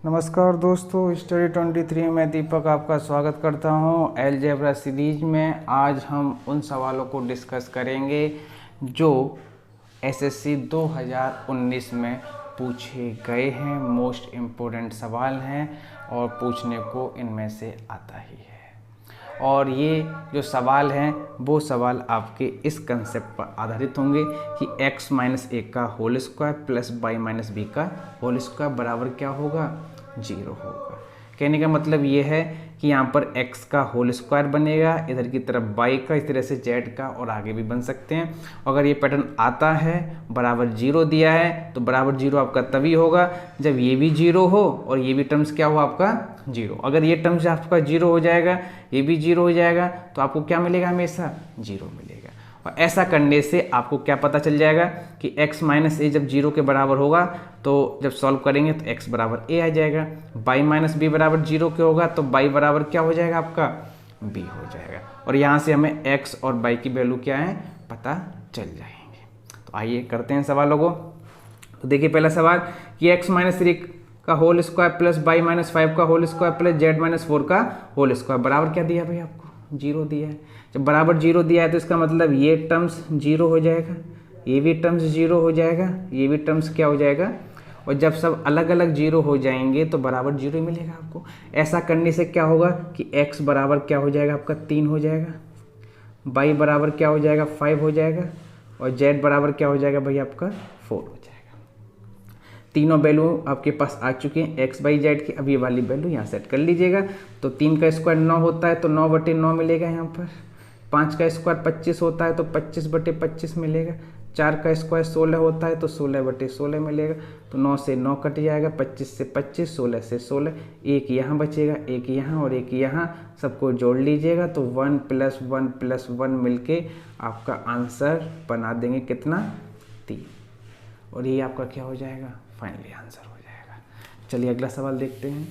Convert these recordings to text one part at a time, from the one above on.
नमस्कार दोस्तों, स्टडी 23 में दीपक आपका स्वागत करता हूं। अलजेब्रा सीरीज में आज हम उन सवालों को डिस्कस करेंगे जो एसएससी 2019 में पूछे गए हैं। मोस्ट इम्पोर्टेंट सवाल हैं और पूछने को इनमें से आता ही है। और ये जो सवाल हैं वो सवाल आपके इस कंसेप्ट पर आधारित होंगे कि x माइनस ए का whole square plus Y minus B का होल स्क्वायर बराबर क्या होगा, 0 होगा। कहने का मतलब ये है कि यहाँ पर x का होल स्क्वायर बनेगा, इधर की तरफ y का, इस तरह से z का, और आगे भी बन सकते हैं। अगर ये पैटर्न आता है, बराबर 0 दिया है, तो बराबर 0 आपका तभी होगा जब ये भी 0 हो और ये भी टर्म्स क्या हो आपका 0। अगर ये टर्म्स आपका 0 हो जाएगा, ये भी 0 हो जाएगा, तो आपको क्या मिलेगा, हमेशा 0 मिलेगा। और ऐसा करने से आपको क्या पता चल जाएगा कि x माइनस ए जब 0 के बराबर होगा तो जब सॉल्व करेंगे तो x बराबर a आ जाएगा। y माइनस बी बराबर 0 के होगा तो y बराबर क्या हो जाएगा, आपका b हो जाएगा। और यहाँ से हमें x और y की वैल्यू क्या है पता चल जाएंगे। तो आइए करते हैं सवालों को। तो देखिए पहला सवाल कि x माइनस 3 का whole square plus y minus 5 का whole square plus z minus 4 का होल स्क्वायर बराबर क्या दिया भाई, आपको 0 दिया है। जब बराबर 0 दिया है तो इसका मतलब ये टर्म्स 0 हो जाएगा, ये भी टर्म्स 0 हो जाएगा, ये भी टर्म्स क्या हो जाएगा। और जब सब अलग अलग 0 हो जाएंगे तो बराबर 0 मिलेगा आपको। ऐसा करने से क्या होगा कि x बराबर क्या हो जाएगा, आपका 3 हो जाएगा, y बराबर क्या हो जाएगा 5 हो जाएगा, और z बराबर क्या हो जाएगा भाई आपका 4 हो जाएगा। तीनों वैल्यू आपके पास आ चुके हैं x बाई जेड की। अब ये वाली वैल्यू यहाँ सेट कर लीजिएगा। तो 3 का स्क्वायर 9 होता है तो 9/9 मिलेगा यहाँ पर। 5 का स्क्वायर 25 होता है तो 25/25 मिलेगा। 4 का स्क्वायर 16 होता है तो 16/16 मिलेगा। तो 9 से 9 कट जाएगा, 25 से 25, 16 से 16, एक यहाँ बचेगा, एक यहाँ और एक यहाँ, सबको जोड़ लीजिएगा तो 1 + 1 + 1 मिलके आपका आंसर बना देंगे कितना, 3। और ये आपका क्या हो जाएगा, फाइनली आंसर हो जाएगा। चलिए अगला सवाल देखते हैं।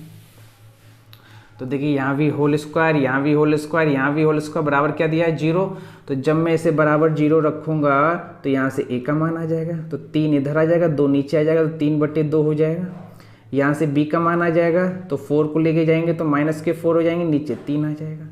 तो देखिए यहाँ भी होल स्क्वायर, यहाँ भी होल स्क्वायर, यहाँ भी होल स्क्वायर, बराबर क्या दिया है 0। तो जब मैं इसे बराबर 0 रखूँगा तो यहाँ से a का मान आ जाएगा, तो 3 इधर आ जाएगा, 2 नीचे आ जाएगा, तो 3/2 हो जाएगा। यहाँ से b का मान आ जाएगा तो 4 को लेके जाएंगे तो -4 हो जाएंगे, नीचे 3 आ जाएगा।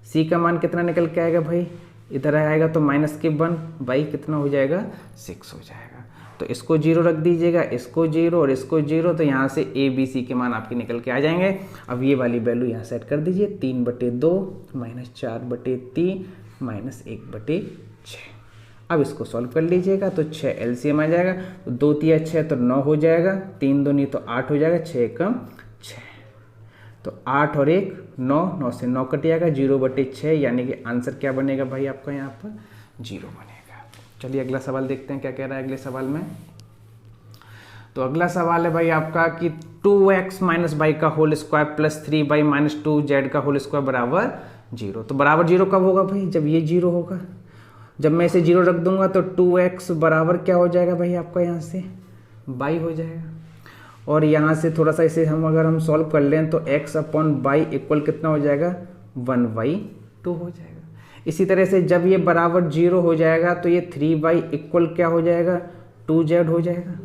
c का मान कितना निकल के आएगा भाई, इधर आएगा तो -1, बाई कितना हो जाएगा 6 हो जाएगा। तो इसको 0 रख दीजिएगा, इसको 0 और इसको 0, तो यहाँ से a b c के मान आपके निकल के आ जाएंगे। अब ये वाली वैल्यू यहाँ सेट कर दीजिए, 3/2 -4/3 -1/6। अब इसको सॉल्व कर लीजिएगा तो 6 एलसीएम आ जाएगा। तो 2 तिया 6 तो 9 हो जाएगा, 3 2 नहीं तो 8 हो जाएगा, 6 कम 6। तो 8 और 1 9, 9 से 9 कट जाएगा, 0/6, यानी कि आंसर क्या बनेगा भाई आपका यहाँ पर 0 बनेगा। चलिए अगला सवाल देखते हैं क्या कह रहा है अगले सवाल में। तो अगला सवाल है भाई आपका कि 2x माइनस वाई का whole square plus 3y minus 2z का होल स्क्वायर बराबर 0। तो बराबर 0 कब होगा भाई, जब ये 0 होगा। जब मैं इसे 0 रख दूंगा तो 2x बराबर क्या हो जाएगा भाई आपका, यहाँ से y हो जाएगा। और यहाँ से थोड़ा सा इसे अगर हम सॉल्व कर लें तो x/y इक्वल कितना हो जाएगा, 1/2 हो जाएगा। इसी तरह से जब ये बराबर 0 हो जाएगा तो ये 3y इक्वल क्या हो जाएगा, 2z हो जाएगा।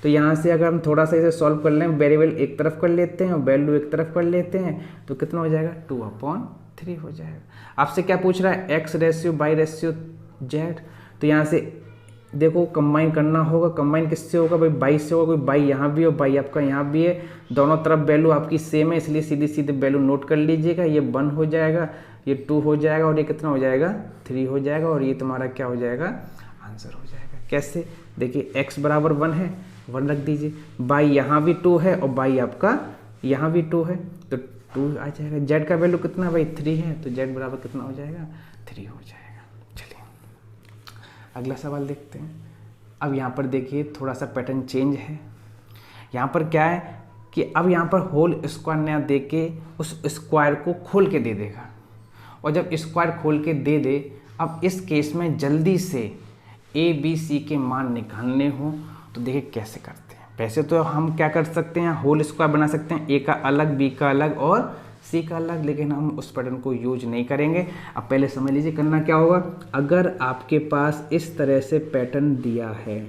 तो यहाँ से अगर हम थोड़ा सा इसे सॉल्व कर लें, वेरिएबल एक तरफ कर लेते हैं और वैल्यू एक तरफ कर लेते हैं, तो कितना हो जाएगा 2/3 हो जाएगा। आपसे क्या पूछ रहा है, x/y/z। तो यहाँ से देखो कंबाइन करना होगा। कंबाइन किससे होगा भाई, बाई से होगा। कोई बाई यहाँ भी हो, बाई आपका यहाँ भी है, दोनों तरफ वैल्यू आपकी सेम है, इसलिए सीधी सीधे वैल्यू नोट कर लीजिएगा। ये 1 हो जाएगा, ये 2 हो जाएगा, और ये कितना हो जाएगा 3 हो जाएगा। और ये तुम्हारा क्या हो जाएगा, आंसर हो जाएगा। कैसे, देखिए x बराबर 1 है, 1 रख दीजिए, बाई यहाँ भी 2 है और बाई आपका यहाँ भी 2 है, तो 2 आ जाएगा। z का वैल्यू कितना भाई 3 है, तो z बराबर कितना हो जाएगा 3 हो जाएगा। अगला सवाल देखते हैं। अब यहाँ पर देखिए थोड़ा सा पैटर्न चेंज है। यहाँ पर क्या है कि अब यहाँ पर होल स्क्वायर नया दे के उस स्क्वायर को खोल के दे देगा। और जब स्क्वायर खोल के दे दे, अब इस केस में जल्दी से ए बी सी के मान निकालने हो तो देखिए कैसे करते हैं। वैसे तो हम क्या कर सकते हैं, होल स्क्वायर बना सकते हैं, ए का अलग, बी का अलग और सी का अलग, लेकिन हम उस पैटर्न को यूज नहीं करेंगे। अब पहले समझ लीजिए करना क्या होगा। अगर आपके पास इस तरह से पैटर्न दिया है,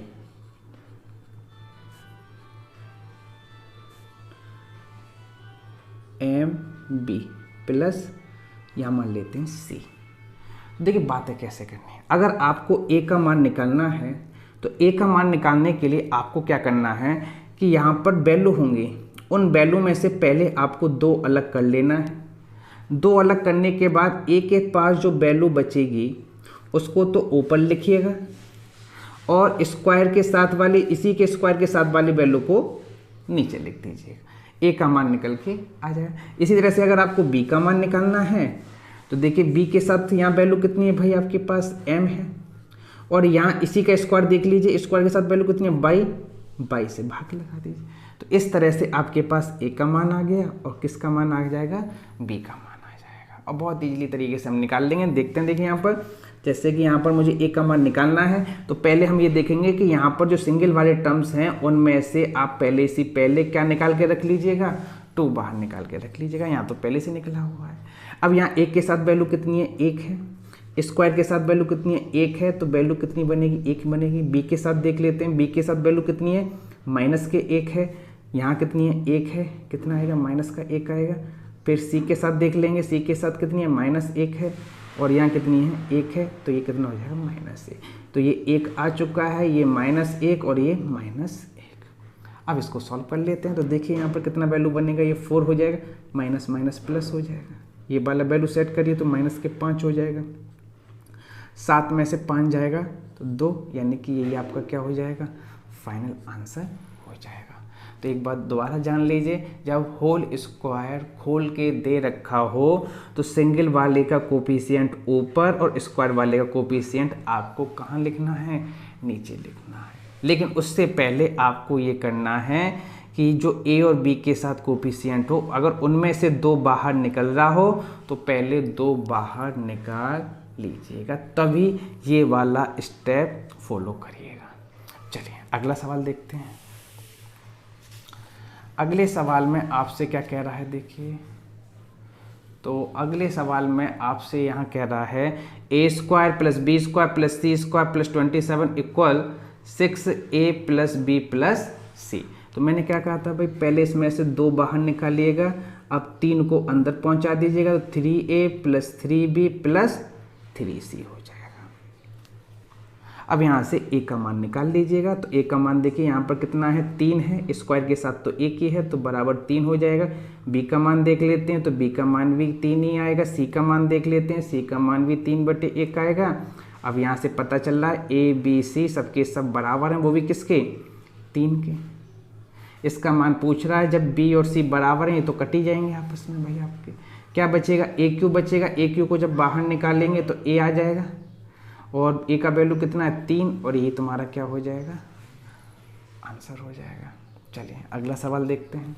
एम बी प्लस यहाँ मान लेते हैं सी। देखिए बातें कैसे करनी है। अगर आपको ए का मान निकालना है तो ए का मान निकालने के लिए आपको क्या करना है कि यहाँ पर वैल्यू होंगी, उन वैल्यू में से पहले आपको दो अलग कर लेना है। दो अलग करने के बाद ए के पास जो वैल्यू बचेगी उसको तो ऊपर लिखिएगा और स्क्वायर के साथ वाली, इसी के स्क्वायर के साथ वाली वैल्यू को नीचे लिख दीजिएगा। ए का मान निकल के आ जाएगा। इसी तरह से अगर आपको बी का मान निकालना है तो देखिए बी के साथ यहाँ वैल्यू कितनी है भाई, आपके पास m है और यहाँ इसी का स्क्वायर देख लीजिए, स्क्वायर के साथ वैल्यू कितनी है बाई से भाग लगा दीजिए। तो इस तरह से आपके पास ए का मान आ गया और किसका मान आ जाएगा, बी का मान आ जाएगा। और बहुत ईजिली तरीके से हम निकाल लेंगे। देखते हैं, देखिए यहाँ पर जैसे कि यहाँ पर मुझे ए का मान निकालना है तो पहले हम ये देखेंगे कि यहाँ पर जो सिंगल वाले टर्म्स हैं उनमें से आप पहले क्या निकाल के रख लीजिएगा, 2 बाहर निकाल के रख लीजिएगा। यहाँ तो पहले से निकला हुआ है। अब यहाँ एक के साथ वैल्यू कितनी है, 1 है। स्क्वायर के साथ वैल्यू कितनी है, 1 है, तो वैल्यू कितनी बनेगी, 1 बनेगी। बी के साथ देख लेते हैं, बी के साथ वैल्यू कितनी है, -1 है। यहाँ कितनी है, 1 है, कितना आएगा, -1 आएगा। फिर सी के साथ देख लेंगे, सी के साथ कितनी है, -1 है और यहाँ कितनी है, 1 है, तो ये कितना हो जाएगा, -1। तो ये 1 आ चुका है, ये -1 और ये -1। अब इसको सॉल्व कर लेते हैं। तो देखिए यहाँ पर कितना वैल्यू बनेगा, ये 4 हो जाएगा, माइनस माइनस प्लस हो जाएगा। ये वाला वैल्यू सेट करिए तो -5 हो जाएगा। 7 में से 5 जाएगा तो 2, यानी कि ये आपका क्या हो जाएगा, फाइनल आंसर हो जाएगा। तो एक बात दोबारा जान लीजिए, जब होल स्क्वायर खोल के दे रखा हो तो सिंगल वाले का कोफिशिएंट ऊपर और स्क्वायर वाले का कोफिशिएंट आपको कहाँ लिखना है, नीचे लिखना है। लेकिन उससे पहले आपको ये करना है कि जो ए और बी के साथ कोफिशिएंट हो, अगर उनमें से 2 बाहर निकल रहा हो तो पहले 2 बाहर निकाल लीजिएगा, तभी ये वाला स्टेप फॉलो करिएगा। चलिए अगला सवाल देखते हैं। अगले सवाल में आपसे क्या कह रहा है, देखिए तो अगले सवाल में आपसे यहाँ कह रहा है a² + b² + c² + 27 = 6a + b + c। तो मैंने क्या कहा था भाई, पहले इसमें से 2 बाहर निकालिएगा, अब 3 को अंदर पहुंचा दीजिएगा, तो 3a + 3b + 3c हो जाएगा। अब यहाँ से a का मान निकाल लीजिएगा। तो a का मान देखिए यहाँ पर कितना है, 3 है, स्क्वायर के साथ तो 1 ही है तो बराबर 3 हो जाएगा। b का मान देख लेते हैं तो b का मान भी 3 ही आएगा। c का मान देख लेते हैं, c का मान भी 3/1 आएगा। अब यहाँ से पता चल रहा है a b c सबके सब बराबर हैं, वो भी किसके, 3 के। इसका मान पूछ रहा है, जब b और c बराबर हैं तो कट ही जाएंगे आपस में भाई। आपके क्या बचेगा, a³ बचेगा। a³ को जब बाहर निकालेंगे तो a आ जाएगा और a का वैल्यू कितना है, 3, और ये तुम्हारा क्या हो जाएगा, आंसर हो जाएगा। चलिए अगला सवाल देखते हैं।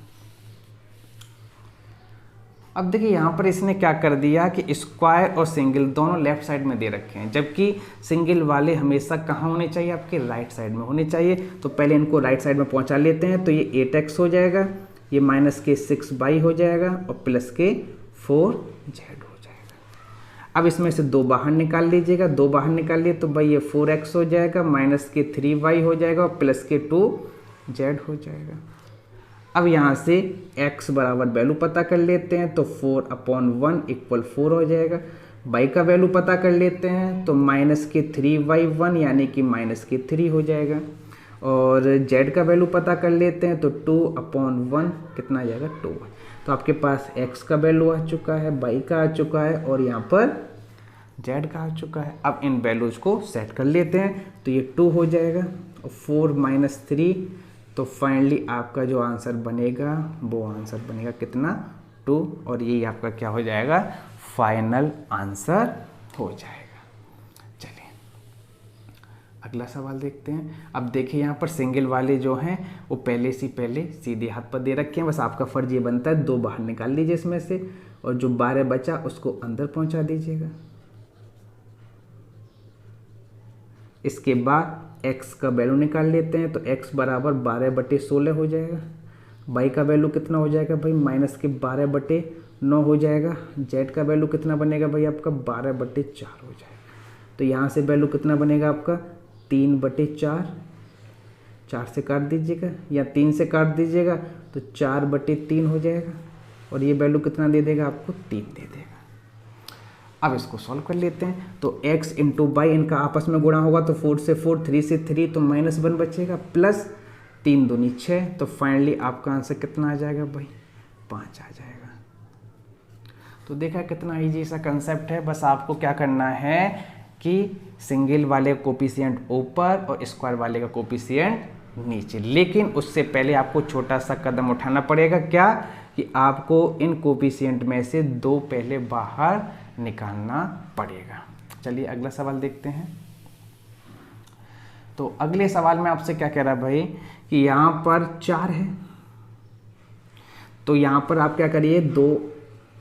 अब देखिए यहाँ पर इसने क्या कर दिया कि स्क्वायर और सिंगल दोनों लेफ्ट साइड में दे रखे हैं, जबकि सिंगल वाले हमेशा कहाँ होने चाहिए, आपके राइट साइड में होने चाहिए। तो पहले इनको राइट साइड में पहुँचा लेते हैं। तो ये 8x हो जाएगा, ये -6y हो जाएगा और +4z हो जाएगा। अब इसमें से 2 बाहर निकाल लीजिएगा, 2 बाहर निकाल लिए तो भाई ये 4x हो जाएगा, -3y हो जाएगा और +2z हो जाएगा। अब यहाँ से x बराबर वैल्यू पता कर लेते हैं तो 4/1 = 4 हो जाएगा। y का वैल्यू पता कर लेते हैं तो -3y1 यानी कि -3 हो जाएगा। और z का वैल्यू पता कर लेते हैं तो 2/1 कितना आ जाएगा, 2। तो आपके पास x का वैल्यू आ चुका है, y का आ चुका है और यहाँ पर z का आ चुका है। अब इन वैल्यूज़ को सेट कर लेते हैं तो ये 2 हो जाएगा और 4 - 3, तो फाइनली आपका जो आंसर बनेगा वो आंसर बनेगा कितना, 2, और ये आपका क्या हो जाएगा, फाइनल आंसर हो जाएगा। चलिए अगला सवाल देखते हैं। अब देखिए यहाँ पर सिंगल वाले जो हैं वो पहले सीधे हाथ पर दे रखे हैं, बस आपका फर्ज ये बनता है 2 बाहर निकाल लीजिए इसमें से और जो 12 बचा उसको अंदर पहुँचा दीजिएगा। इसके बाद x का वैल्यू निकाल लेते हैं तो x बराबर 12/16 हो जाएगा। y का वैल्यू कितना हो जाएगा भाई, -12/9 हो जाएगा। z का वैल्यू कितना बनेगा भाई, आपका 12/4 हो जाएगा। तो यहाँ से वैल्यू कितना बनेगा आपका, 3/4, 4 से काट दीजिएगा या 3 से काट दीजिएगा तो 4/3 हो जाएगा। और ये वैल्यू कितना दे देगा आपको 3 दे देगा। अब इसको सॉल्व कर लेते हैं। तो x इंटू बाई इनका आपस में गुणा होगा तो 4 से 4, 3 से 3 तो -1 बचेगा प्लस 3 दूनी 6। तो फाइनली आपका आंसर कितना आ जाएगा भाई 5 आ जाएगा। तो देखा कितना ईजी सा कंसेप्ट है। बस आपको क्या करना है कि सिंगल वाले कोफिशिएंट ऊपर और स्क्वायर वाले का कोफिशिएंट नीचे। लेकिन उससे पहले आपको छोटा सा कदम उठाना पड़ेगा, क्या कि आपको इन कोफिशिएंट में से 2 पहले बाहर निकालना पड़ेगा। चलिए अगला सवाल देखते हैं। तो अगले सवाल में आपसे क्या कह रहा है भाई कि यहाँ पर 4 है, तो यहाँ पर आप क्या करिए 2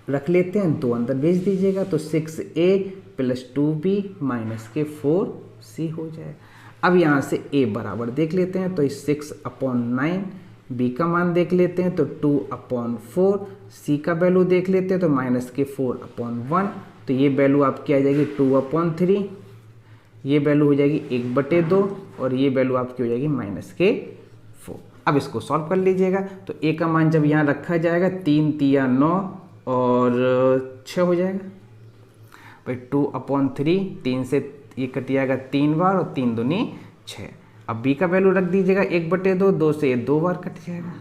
रख लेते हैं, 2 अंदर भेज दीजिएगा तो 6a प्लस 2b माइनस के 4c हो जाएगा। अब यहाँ से a बराबर देख लेते हैं, तो 6/9, b का मान देख लेते हैं तो 2/4, c का वैल्यू देख लेते हैं तो माइनस के 4/1। तो ये वैल्यू आपकी आ जाएगी 2/3, ये वैल्यू हो जाएगी 1/2 और ये वैल्यू आपकी हो जाएगी माइनस के 4। अब इसको सॉल्व कर लीजिएगा। तो a का मान जब यहाँ रखा जाएगा 3 तिया 9 और 6 हो जाएगा भाई 2/3, 3 से ये कट जाएगा 3 बार और 3 दूनी 6। अब b का वैल्यू रख दीजिएगा 1/2, 2 से ये 2 बार कट जाएगा।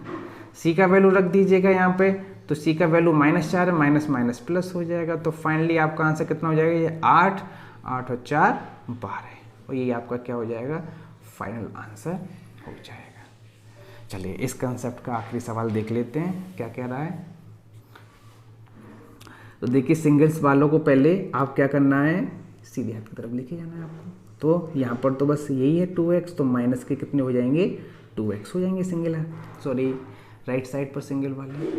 c का वैल्यू रख दीजिएगा यहाँ पे, तो c का वैल्यू -4 है, माइनस माइनस प्लस हो जाएगा। तो फाइनली आपका आंसर कितना हो जाएगा, ये 8, 8 और 4 12 और ये आपका क्या हो जाएगा फाइनल आंसर हो जाएगा। चलिए इस कंसेप्ट का आखिरी सवाल देख लेते हैं क्या कह रहा है। तो देखिए सिंगल्स वालों को पहले आप क्या करना है, सीधे हाथ की तरफ लेके जाना है आपको। तो यहाँ पर तो बस यही है 2x, तो माइनस के कितने हो जाएंगे 2x हो जाएंगे सिंगल है, सॉरी राइट साइड पर सिंगल वाले।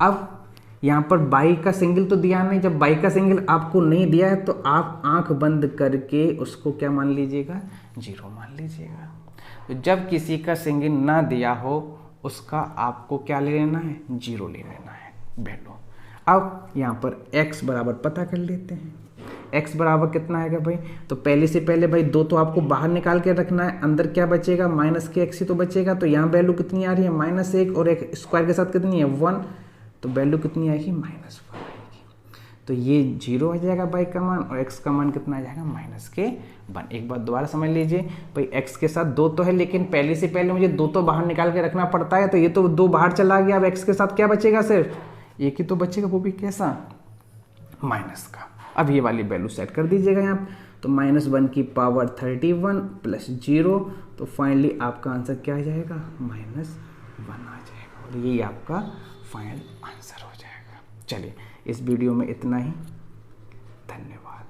अब यहाँ पर बाई का सिंगल तो दिया नहीं, जब बाई का सिंगल आपको नहीं दिया है तो आप आंख बंद करके उसको क्या मान लीजिएगा 0 मान लीजिएगा। तो जब किसी का सिंगल ना दिया हो उसका आपको क्या ले लेना है 0 ले लेना है वैल्यू। अब यहाँ पर x बराबर पता कर लेते हैं, x बराबर कितना आएगा भाई, तो पहले से पहले भाई 2 तो आपको बाहर निकाल के रखना है, अंदर क्या बचेगा माइनस के x ही तो बचेगा। तो यहाँ वैल्यू कितनी आ रही है -1 और एक स्क्वायर के साथ कितनी है 1, तो वैल्यू कितनी आएगी -1 आएगी। तो ये 0 आ जाएगा बाई का मान और x का मान कितना आ जाएगा -1। एक बात दोबारा समझ लीजिए भाई x के साथ 2 तो है, लेकिन पहले से पहले मुझे 2 तो बाहर निकाल के रखना पड़ता है, तो ये तो 2 बाहर चला गया। अब x के साथ क्या बचेगा, सिर्फ एक ही तो बचेगा, वो भी कैसा माइनस का। अब ये वाली वैल्यू सेट कर दीजिएगा यहाँ, तो -1 की पावर 31 प्लस 0, तो फाइनली आपका आंसर क्या आ जाएगा -1 आ जाएगा और यही आपका फाइनल आंसर हो जाएगा। चलिए इस वीडियो में इतना ही, धन्यवाद।